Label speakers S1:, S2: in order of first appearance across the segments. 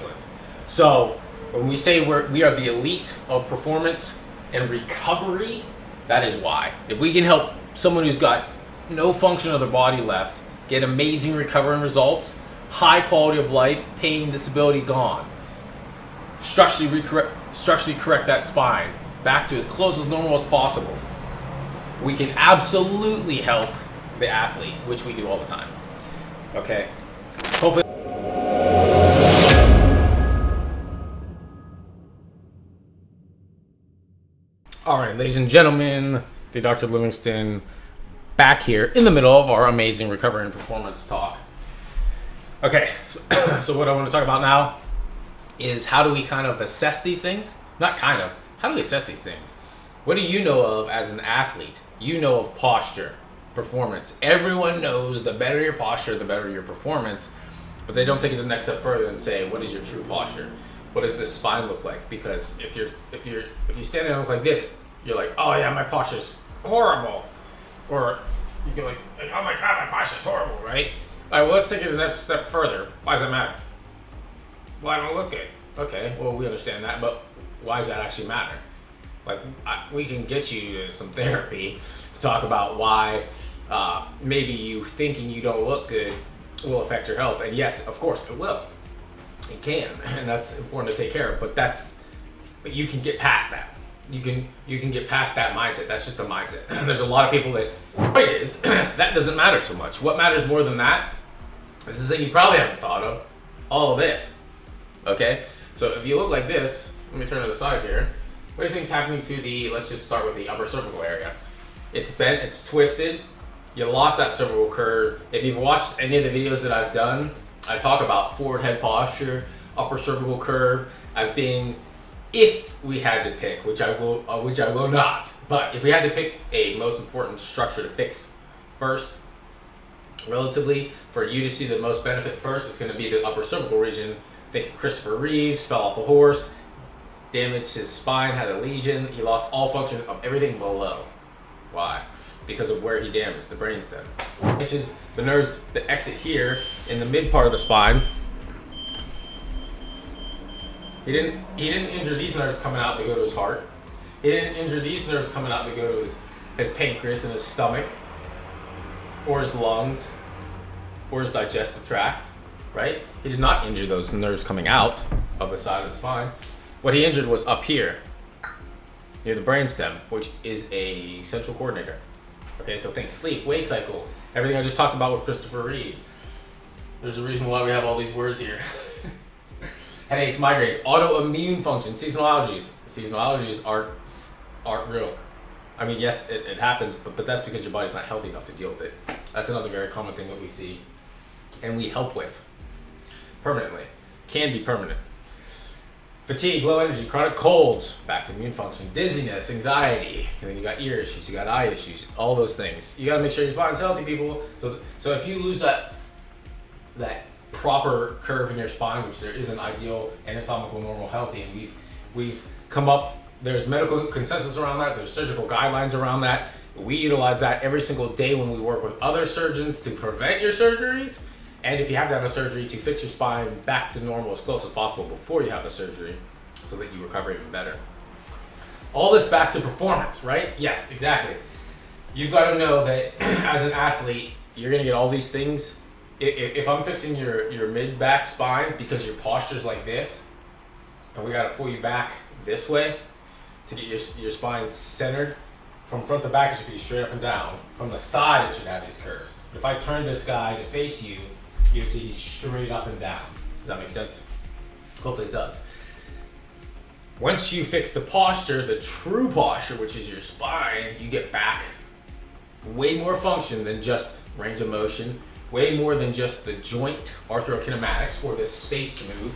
S1: Excellent. So when we say we are the elite of performance and recovery, that is why. If we can help someone who's got no function of their body left get amazing recovering results, high quality of life, pain, disability gone, structurally correct that spine back to as close as normal as possible, we can absolutely help the athlete, which we do all the time. Okay? Hopefully. All right, ladies and gentlemen, the Dr. Livingston back here in the middle of our amazing recovery and performance talk. Okay, so what I want to talk about now is how do we kind of assess these things? How do we assess these things? What do you know of as an athlete? You know of posture, performance. Everyone knows the better your posture, the better your performance, but they don't take it the next step further and say, what is your true posture? What does this spine look like? Because if you stand there and look like this, you're like, oh yeah, my posture's horrible. Or you go like, oh my god, my posture's horrible, right? All right, well, let's take it the next step further. Why does that matter? Well, I don't look good. Okay, well, we understand that, but why does that actually matter? Like, we can get you to some therapy to talk about why maybe you thinking you don't look good will affect your health. And yes, of course, it will. It can, and that's important to take care of. But you can get past that. You can get past that mindset. That's just a mindset. There's a lot of people that it is that doesn't matter so much. What matters more than that is the thing you probably haven't thought of. All of this. Okay? So if you look like this, let me turn to the side here. What do you think's happening to let's just start with the upper cervical area. It's bent, it's twisted. You lost that cervical curve. If you've watched any of the videos that I've done, I talk about forward head posture, upper cervical curve as being, if we had to pick, which I will not, but if we had to pick a most important structure to fix first, relatively, for you to see the most benefit first, it's going to be the upper cervical region. Think of Christopher Reeves, fell off a horse, damaged his spine, had a lesion. He lost all function of everything below. Why? Because of where he damaged the brainstem, which is the nerves that exit here in the mid part of the spine. He didn't injure these nerves coming out to go to his heart. He didn't injure these nerves coming out to go to his pancreas and his stomach, or his lungs, or his digestive tract, right? He did not injure those nerves coming out of the side of the spine. What he injured was up here, near the brainstem, which is a central coordinator. Okay, so think sleep, wake cycle, everything I just talked about with Christopher Reeves. There's a reason why we have all these words here. Headaches, migraines, autoimmune function, seasonal allergies. Seasonal allergies aren't real. I mean, yes, it happens, but that's because your body's not healthy enough to deal with it. That's another very common thing that we see and we help with permanently. Can be permanent. Fatigue, low energy, chronic colds, back to immune function, dizziness, anxiety, and then you got ear issues, you got eye issues, all those things. You got to make sure your spine's healthy, people. So if you lose that proper curve in your spine, which there is an ideal anatomical normal healthy, and we've come up, there's medical consensus around that, there's surgical guidelines around that. We utilize that every single day when we work with other surgeons to prevent your surgeries, and if you have to have a surgery, to fix your spine back to normal as close as possible before you have the surgery so that you recover even better. All this back to performance, right? Yes, exactly. You've got to know that as an athlete, you're going to get all these things. If I'm fixing your mid-back spine because your posture's like this, and we got to pull you back this way to get your spine centered, from front to back it should be straight up and down. From the side it should have these curves. But if I turn this guy to face you, you see he's straight up and down. Does that make sense? Hopefully it does. Once you fix the posture, the true posture, which is your spine, you get back way more function than just range of motion, way more than just the joint arthrokinematics, or the space to move.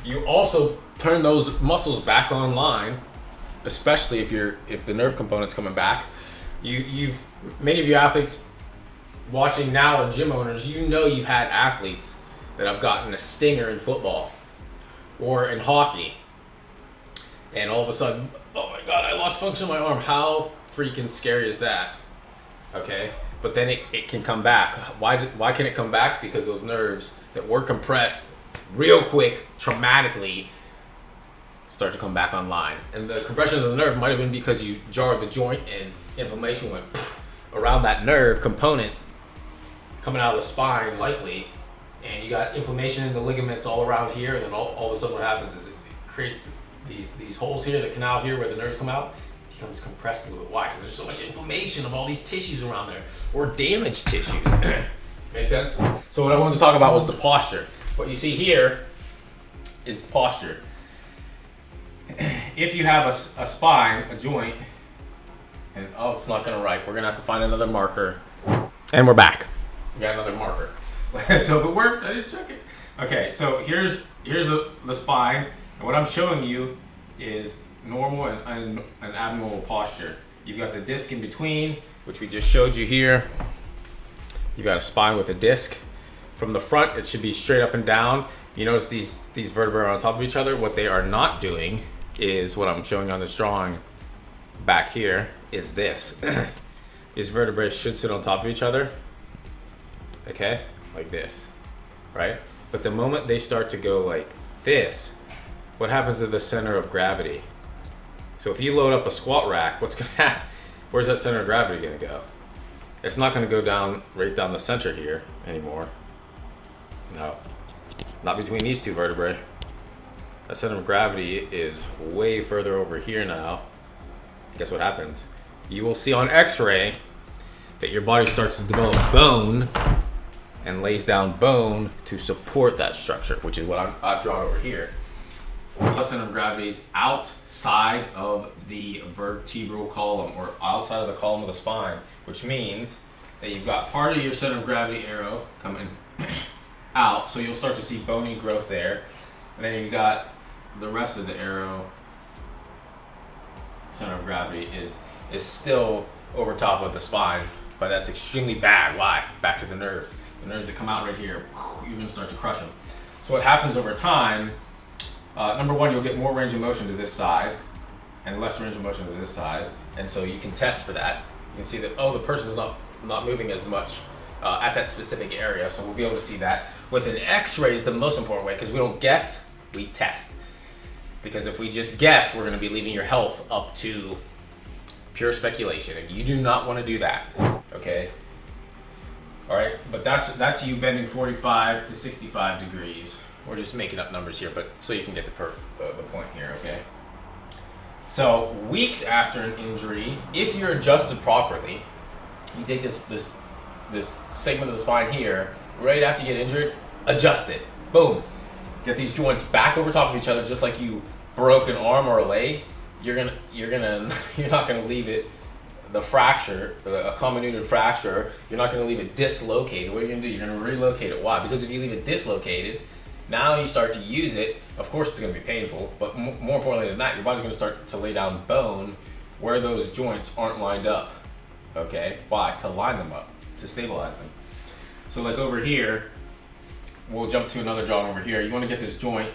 S1: You also turn those muscles back online, especially if the nerve component's coming back. Many of you athletes watching now are gym owners. You know you've had athletes that have gotten a stinger in football or in hockey, and all of a sudden, oh my god, I lost function in my arm. How freaking scary is that? Okay, but then it can come back. Why can it come back? Because those nerves that were compressed real quick, traumatically, start to come back online. And the compression of the nerve might have been because you jarred the joint and inflammation went around that nerve component coming out of the spine, likely, and you got inflammation in the ligaments all around here, and then all of a sudden what happens is it creates these holes here, the canal here where the nerves come out, becomes compressed a little bit. Why? Because there's so much inflammation of all these tissues around there, or damaged tissues. Make sense? So what I wanted to talk about was the posture. What you see here is the posture. If you have a spine, a joint, and it's not gonna write, we're gonna have to find another marker. And we're back. We got another marker. Let's hope it works. I didn't check it. Okay, so here's the spine, and what I'm showing you is normal and abnormal posture. You've got the disc in between, which we just showed you here. You've got a spine with a disc. From the front, it should be straight up and down. You notice these vertebrae are on top of each other. What they are not doing is what I'm showing on this drawing back here is this. These vertebrae should sit on top of each other, okay, like this, right? But the moment they start to go like this, what happens to the center of gravity? So if you load up a squat rack, what's gonna happen? Where's that center of gravity gonna go? It's not gonna go down right down the center here anymore. No, not between these two vertebrae. That center of gravity is way further over here now. Guess what happens? You will see on X-ray that your body starts to develop bone and lays down bone to support that structure, which is what I've drawn over here. The center of gravity is outside of the vertebral column, or outside of the column of the spine, which means that you've got part of your center of gravity arrow coming out, so you'll start to see bony growth there. And then you've got the rest of the arrow center of gravity is still over top of the spine, but that's extremely bad. Why? Back to the nerves. The nerves that come out right here, you're gonna start to crush them. So what happens over time, number one, you'll get more range of motion to this side and less range of motion to this side. And so you can test for that. You can see that, the person's not moving as much at that specific area. So we'll be able to see that. With an X-ray is the most important way, because we don't guess, we test. Because if we just guess, we're gonna be leaving your health up to pure speculation, and you do not want to do that, okay? All right, but that's you bending 45 to 65 degrees. We're just making up numbers here, but so you can get the point here, okay? So weeks after an injury, if you're adjusted properly, you take this segment of the spine here, right after you get injured, adjust it, boom. Get these joints back over top of each other, just like you broke an arm or a leg. You're not gonna leave it, the fracture, a comminuted fracture, you're not gonna leave it dislocated. What you're gonna do, you're gonna relocate it. Why? Because if you leave it dislocated, now you start to use it, of course it's gonna be painful, but more importantly than that, your body's gonna start to lay down bone where those joints aren't lined up, okay? Why? To line them up, to stabilize them. So like over here, we'll jump to another drawing over here. You wanna get this joint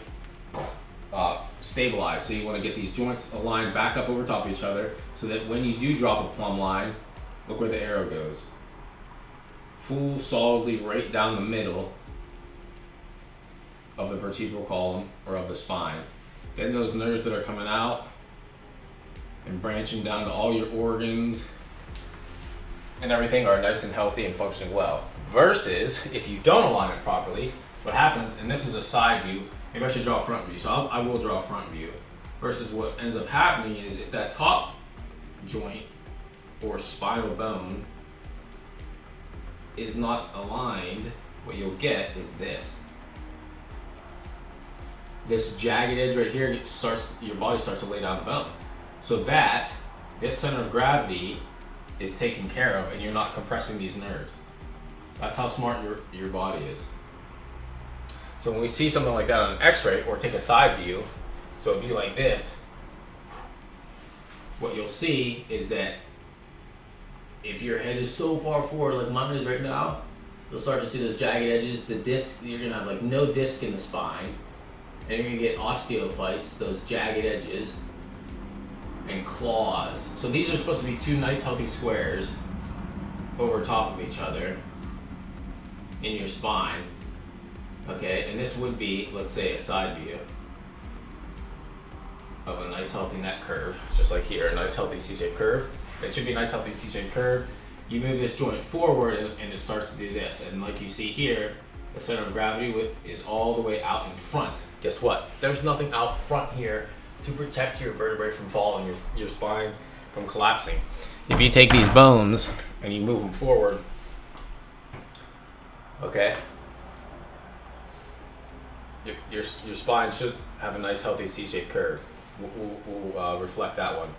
S1: stabilized. So you want to get these joints aligned back up over top of each other, so that when you do drop a plumb line, look where the arrow goes. Full solidly right down the middle of the vertebral column or of the spine. Then those nerves that are coming out and branching down to all your organs and everything are nice and healthy and functioning well. Versus if you don't align it properly, what happens, and this is a side view, maybe I should draw a front view, so I will draw a front view. Versus what ends up happening is if that top joint or spinal bone is not aligned, what you'll get is this. This jagged edge right here your body starts to lay down the bone. So that this center of gravity is taken care of and you're not compressing these nerves. That's how smart your body is. So when we see something like that on an X-ray, or take a side view, so it'd be like this, what you'll see is that if your head is so far forward like mine is right now, you'll start to see those jagged edges, the disc, you're gonna have like no disc in the spine, and you're gonna get osteophytes, those jagged edges, and claws. So these are supposed to be two nice healthy squares over top of each other in your spine. Okay, and this would be, let's say, a side view of a nice healthy neck curve, just like here, a nice healthy C-shaped curve. It should be a nice healthy C-shaped curve. You move this joint forward and it starts to do this. And like you see here, the center of gravity is all the way out in front. Guess what? There's nothing out front here to protect your vertebrae from falling, your spine from collapsing. If you take these bones and you move them forward, okay, your spine should have a nice healthy C-shaped curve. We'll reflect that one.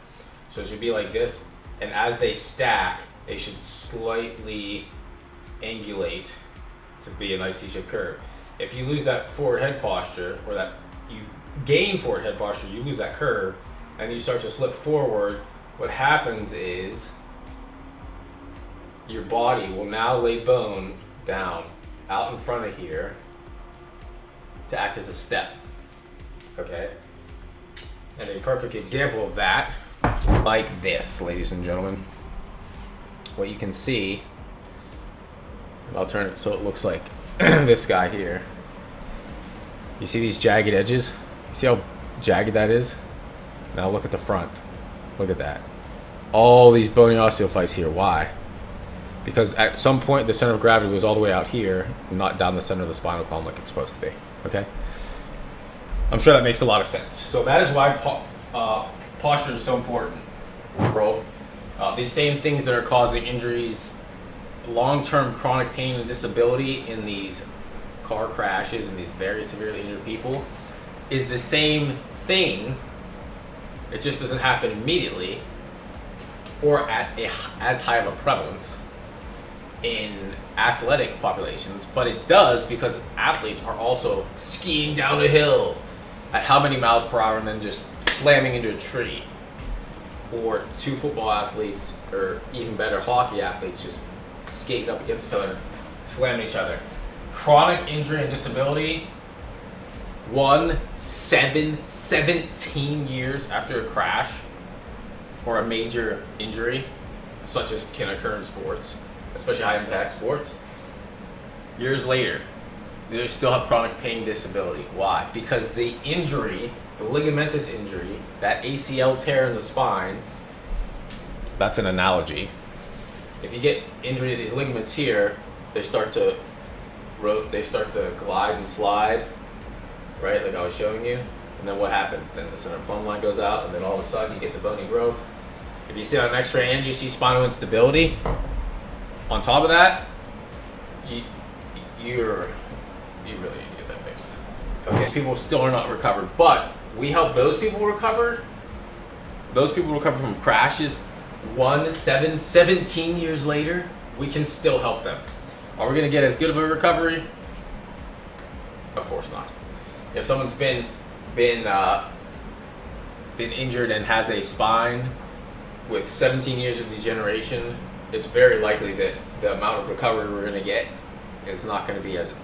S1: So it should be like this, and as they stack, they should slightly angulate to be a nice C-shaped curve. If you lose that forward head posture, or that you gain forward head posture, you lose that curve, and you start to slip forward, what happens is your body will now lay bone down out in front of here to act as a step. Okay? And a perfect example of that, like this, ladies and gentlemen. What you can see, I'll turn it so it looks like this guy here. You see these jagged edges? You see how jagged that is? Now look at the front. Look at that. All these bony osteophytes here. Why? Because at some point the center of gravity was all the way out here, not down the center of the spinal column like it's supposed to be. Okay? I'm sure that makes a lot of sense. So that is why posture is so important, bro. These same things that are causing injuries, long-term chronic pain and disability in these car crashes and these very severely injured people, is the same thing. It just doesn't happen immediately or at as high of a prevalence in athletic populations, but it does because athletes are also skiing down a hill at how many miles per hour and then just slamming into a tree. Or two football athletes, or even better, hockey athletes just skating up against each other, slamming each other. Chronic injury and disability, 17 years after a crash or a major injury, such as can occur in sports, especially high impact sports. Years later, they still have chronic pain disability. Why? Because the injury, the ligamentous injury, that ACL tear in the spine, that's an analogy. If you get injury to these ligaments here, they start to glide and slide, right, like I was showing you. And then what happens? Then the center plumb line goes out, and then all of a sudden you get the bony growth. If you see on an X-ray and you see spinal instability, on top of that, you really need to get that fixed. Okay, people still are not recovered, but we help those people recover. Those people recover from crashes 17 years later. We can still help them. Are we going to get as good of a recovery? Of course not. If someone's been injured and has a spine with 17 years of degeneration, it's very likely that the amount of recovery we're going to get is not going to be as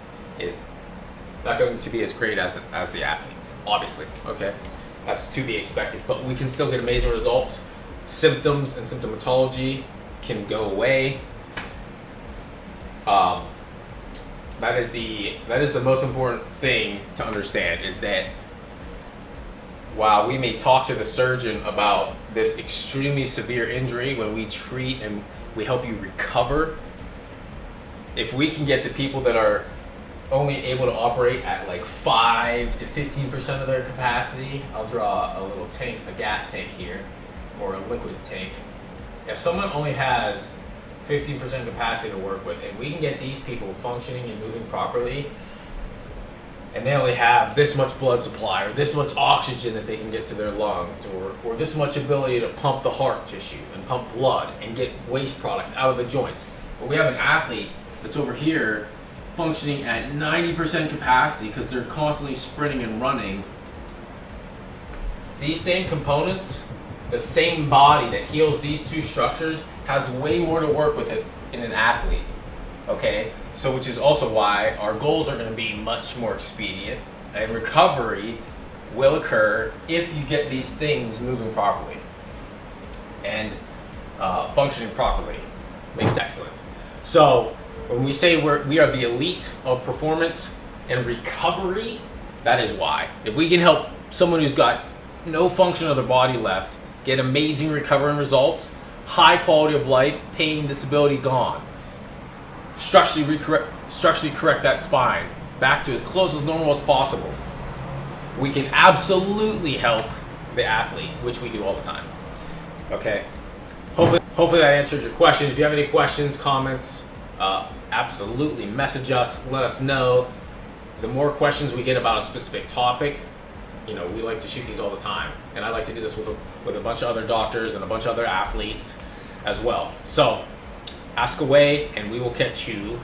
S1: great as the athlete. Obviously, okay, that's to be expected. But we can still get amazing results. Symptoms and symptomatology can go away. That is the most important thing to understand, is that while we may talk to the surgeon about this extremely severe injury, when we treat and we help you recover, if we can get the people that are only able to operate at like 5 to 15% of their capacity, I'll draw a little tank, a gas tank here, or a liquid tank. If someone only has 15% capacity to work with, and we can get these people functioning and moving properly, and they only have this much blood supply or this much oxygen that they can get to their lungs, or this much ability to pump the heart tissue and pump blood and get waste products out of the joints. But we have an athlete that's over here functioning at 90% capacity because they're constantly sprinting and running. These same components, the same body that heals these two structures, has way more to work with it in an athlete. Okay? So which is also why our goals are going to be much more expedient, and recovery will occur if you get these things moving properly and functioning properly. Makes it excellent. So when we say we are the elite of performance, and recovery, that is why. If we can help someone who's got no function of their body left get amazing recovering results, high quality of life, pain, disability gone, structurally correct that spine back to as close as normal as possible, we can absolutely help the athlete, which we do all the time. Okay, hopefully that answered your questions. If you have any questions, comments, absolutely message us, let us know. The more questions we get about a specific topic, we like to shoot these all the time, and I like to do this with a bunch of other doctors and a bunch of other athletes as well. So ask away, and we will catch you